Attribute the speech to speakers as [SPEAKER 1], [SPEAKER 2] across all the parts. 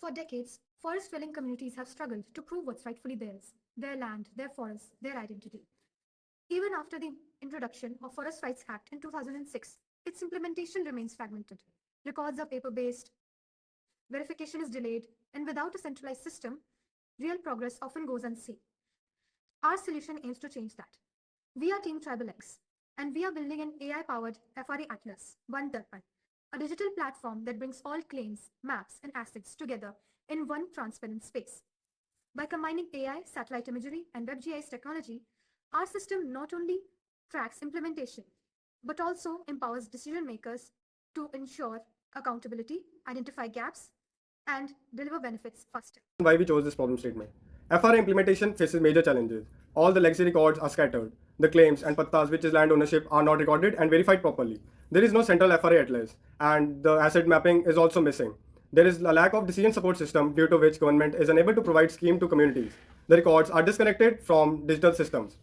[SPEAKER 1] For decades, forest dwelling communities have struggled to prove what's rightfully theirs: their land, their forests, their identity. Even after the introduction of Forest Rights Act in 2006, its implementation remains fragmented. Records are paper based, verification is delayed, and without a centralized system, real progress often goes unseen. Our solution aims to change that. We are Team Tribal X, and we are building an AI powered FRA Atlas, One Darpan, a digital platform that brings all claims, maps, and assets together in one transparent space. By combining AI, satellite imagery, and WebGIS technology, our system not only tracks implementation, but also empowers decision makers to ensure accountability, identify gaps, and deliver benefits faster.
[SPEAKER 2] Why we chose this problem statement. FRA implementation faces major challenges. All the legacy records are scattered. The claims and pattas, which is land ownership, are not recorded and verified properly. There is no central FRA atlas, and the asset mapping is also missing. There is a lack of decision support system due to which government is unable to provide scheme to communities. The records are disconnected from digital systems.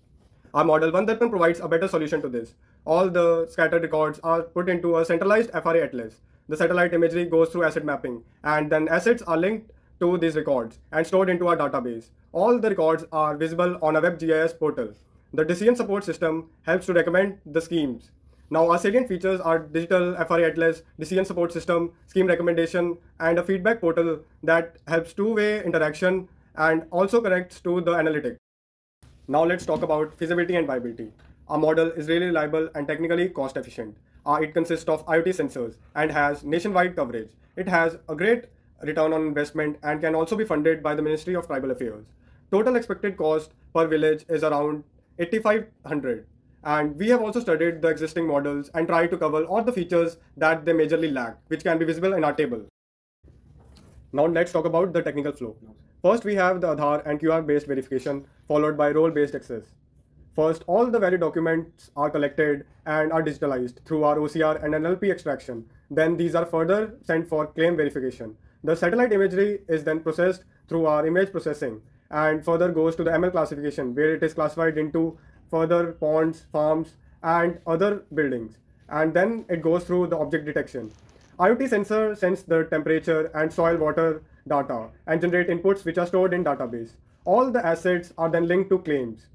[SPEAKER 2] Our model One Darpan provides a better solution to this. All the scattered records are put into a centralized FRA atlas. The satellite imagery goes through asset mapping, and then assets are linked to these records and stored into our database. All the records are visible on a WebGIS portal. The decision support system helps to recommend the schemes. Now, our salient features are digital FRA Atlas, decision support system, scheme recommendation, and a feedback portal that helps two-way interaction and also connects to the analytics. Now let's talk about feasibility and viability. Our model is really reliable and technically cost efficient. It consists of IoT sensors and has nationwide coverage. It has a great return on investment and can also be funded by the Ministry of Tribal Affairs. Total expected cost per village is around 8,500. And we have also studied the existing models and tried to cover all the features that they majorly lack, which can be visible in our table. Now let's talk about the technical flow. First, we have the Aadhaar and QR based verification, followed by role based access. First, all the valid documents are collected and are digitalized through our OCR and NLP extraction. Then these are further sent for claim verification. The satellite imagery is then processed through our image processing and further goes to the ML classification, where it is classified into further ponds, farms, and other buildings. And then it goes through the object detection. IoT sensor sends the temperature and soil water data and generate inputs which are stored in database. All the assets are then linked to claims.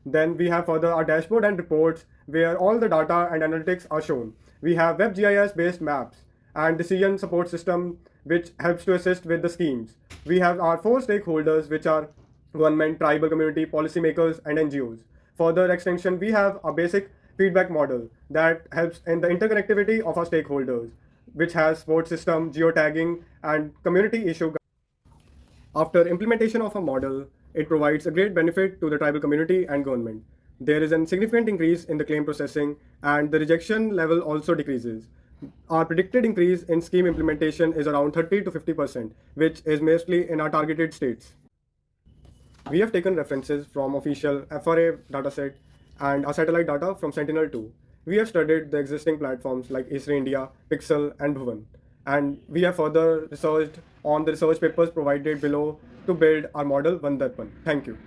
[SPEAKER 2] Then we have further our dashboard and reports where all the data and analytics are shown. We have WebGIS based maps and decision support system which helps to assist with the schemes. We have our 4 stakeholders, which are government, tribal community, policymakers, and NGOs. Further extension, we have a basic feedback model that helps in the interconnectivity of our stakeholders, which has support system, geotagging, and community issue. After implementation of a model, it provides a great benefit to the tribal community and government. There is a significant increase in the claim processing, and the rejection level also decreases. Our predicted increase in scheme implementation is around 30 to 50%, which is mostly in our targeted states. We have taken references from official FRA dataset and our satellite data from Sentinel-2. We have studied the existing platforms like ISRI India, Pixel, and Bhuvan. And we have further researched on the research papers provided below to build our model One Darpan. Thank you.